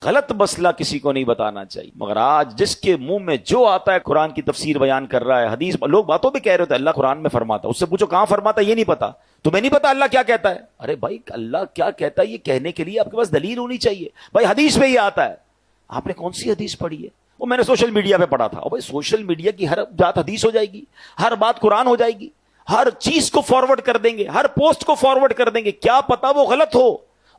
غلط مسئلہ کسی کو نہیں بتانا چاہیے، مگر آج جس کے منہ میں جو آتا ہے قرآن کی تفسیر بیان کر رہا ہے، حدیث، لوگ باتوں پہ کہہ رہے ہوتے ہیں اللہ قرآن میں فرماتا ہے، اس سے پوچھو کہاں فرماتا ہے، یہ نہیں پتا، تمہیں نہیں پتا اللہ کیا کہتا ہے؟ ارے بھائی اللہ کیا کہتا ہے یہ کہنے کے لیے آپ کے پاس دلیل ہونی چاہیے، بھائی حدیث میں یہ آتا ہے، آپ نے کون سی حدیث پڑھی ہے؟ وہ میں نے سوشل میڈیا پہ پڑھا تھا، بھائی سوشل میڈیا کی ہر بات حدیث ہو جائے گی، ہر بات قرآن ہو جائے گی، ہر چیز کو فارورڈ کر دیں گے، ہر پوسٹ کو فارورڈ کر دیں گے، کیا پتا وہ غلط ہو،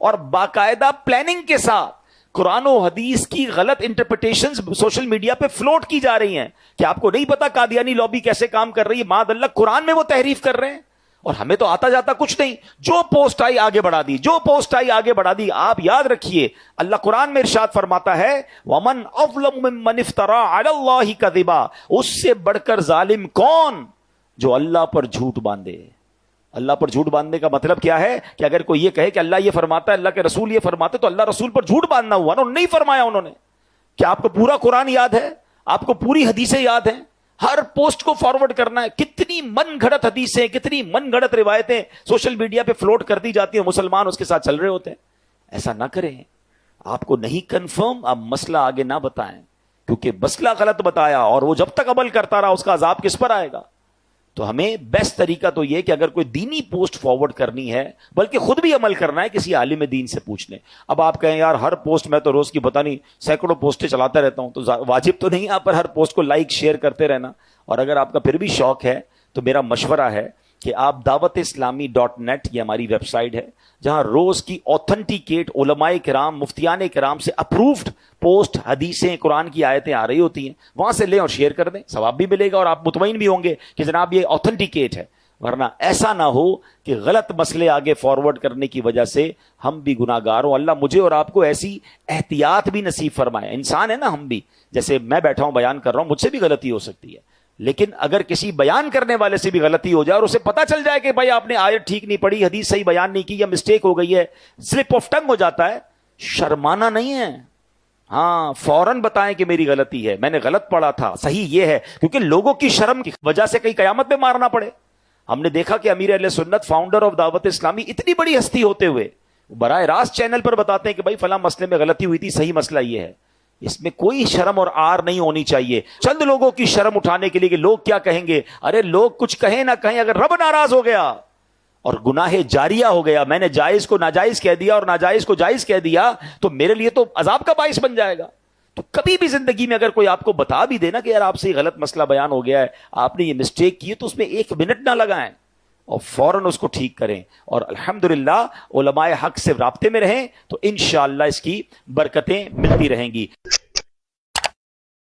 اور باقاعدہ پلاننگ کے ساتھ قرآن و حدیث کی غلط انٹرپریٹیشنز سوشل میڈیا پہ فلوٹ کی جا رہی ہیں کہ آپ کو نہیں پتا قادیانی لابی کیسے کام کر رہی ہے، معاذ اللہ قرآن میں وہ تحریف کر رہے ہیں، اور ہمیں تو آتا جاتا کچھ نہیں، جو پوسٹ آئی آگے بڑھا دی، جو پوسٹ آئی آگے بڑھا دی۔ آپ یاد رکھیے اللہ قرآن میں ارشاد فرماتا ہے وَمَنْ أَظْلَمُ مِمَّنِ افْتَرَىٰ عَلَى اللَّهِ كَذِبًا، اس سے بڑھ کر ظالم کون جو اللہ پر جھوٹ باندھے۔ اللہ پر جھوٹ باندھنے کا مطلب کیا ہے کہ اگر کوئی یہ کہے کہ اللہ یہ فرماتا ہے، اللہ کے رسول یہ فرماتے، تو اللہ رسول پر جھوٹ باندھنا ہوا نا، نہیں فرمایا انہوں نے۔ کیا آپ کو پورا قرآن یاد ہے؟ آپ کو پوری حدیثیں یاد ہیں؟ ہر پوسٹ کو فارورڈ کرنا ہے؟ کتنی من گھڑت حدیثیں، کتنی من گھڑت روایتیں سوشل میڈیا پہ فلوٹ کر دی جاتی ہیں، مسلمان اس کے ساتھ چل رہے ہوتے ہیں۔ ایسا نہ کریں، آپ کو نہیں کنفرم آپ مسئلہ آگے نہ بتائیں، کیونکہ مسئلہ غلط بتایا اور وہ جب تک عمل کرتا رہا اس کا عذاب کس پر آئے گا۔ تو ہمیں بیسٹ طریقہ تو یہ کہ اگر کوئی دینی پوسٹ فارورڈ کرنی ہے، بلکہ خود بھی عمل کرنا ہے، کسی عالم دین سے پوچھ لیں۔ اب آپ کہیں یار ہر پوسٹ میں تو روز کی پتہ نہیں سینکڑوں پوسٹیں چلاتا رہتا ہوں، تو واجب تو نہیں آپ پر ہر پوسٹ کو لائک شیئر کرتے رہنا، اور اگر آپ کا پھر بھی شوق ہے تو میرا مشورہ ہے کہ آپ dawat-islami.net یہ ہماری ویب سائٹ ہے جہاں روز کی اوتھنٹیکیٹ علماء کرام، مفتیان کرام سے اپروفڈ پوسٹ، حدیثیں، قرآن کی آیتیں آ رہی ہوتی ہیں، وہاں سے لیں اور شیئر کر دیں، ثواب بھی ملے گا اور آپ مطمئن بھی ہوں گے کہ جناب یہ اوتھنٹیکیٹ ہے۔ ورنہ ایسا نہ ہو کہ غلط مسئلے آگے فارورڈ کرنے کی وجہ سے ہم بھی گناہگار ہوں۔ اللہ مجھے اور آپ کو ایسی احتیاط بھی نصیب فرمائے۔ انسان ہے نا ہم بھی، جیسے میں بیٹھا ہوں بیان کر رہا ہوں، مجھ سے بھی غلطی ہو سکتی ہے، لیکن اگر کسی بیان کرنے والے سے بھی غلطی ہو جائے اور اسے پتا چل جائے کہ بھائی آپ نے آیت ٹھیک نہیں پڑھی، حدیث صحیح بیان نہیں کی، یا مسٹیک ہو گئی ہے، سلپ آف ٹنگ ہو جاتا ہے، شرمانا نہیں ہے، ہاں فوراً بتائیں کہ میری غلطی ہے، میں نے غلط پڑھا تھا، صحیح یہ ہے، کیونکہ لوگوں کی شرم کی وجہ سے کئی قیامت میں مارنا پڑے۔ ہم نے دیکھا کہ امیر اہل سنت، فاؤنڈر آف دعوت اسلامی، اتنی بڑی ہستی ہوتے ہوئے براہ راست چینل پر بتاتے ہیں کہ بھائی فلاں مسئلے میں غلطی ہوئی تھی، صحیح مسئلہ یہ ہے۔ اس میں کوئی شرم اور آر نہیں ہونی چاہیے، چند لوگوں کی شرم اٹھانے کے لیے کہ لوگ کیا کہیں گے۔ ارے لوگ کچھ کہیں نہ کہیں، اگر رب ناراض ہو گیا اور گناہ جاریہ ہو گیا، میں نے جائز کو ناجائز کہہ دیا اور ناجائز کو جائز کہہ دیا، تو میرے لیے تو عذاب کا باعث بن جائے گا۔ تو کبھی بھی زندگی میں اگر کوئی آپ کو بتا بھی دے نا کہ یار آپ سے یہ غلط مسئلہ بیان ہو گیا ہے، آپ نے یہ مسٹیک کی ہے، تو اس میں ایک منٹ نہ لگائیں اور فوراً اس کو ٹھیک کریں، اور الحمدللہ علماء حق سے رابطے میں رہیں تو انشاءاللہ اس کی برکتیں ملتی رہیں گی۔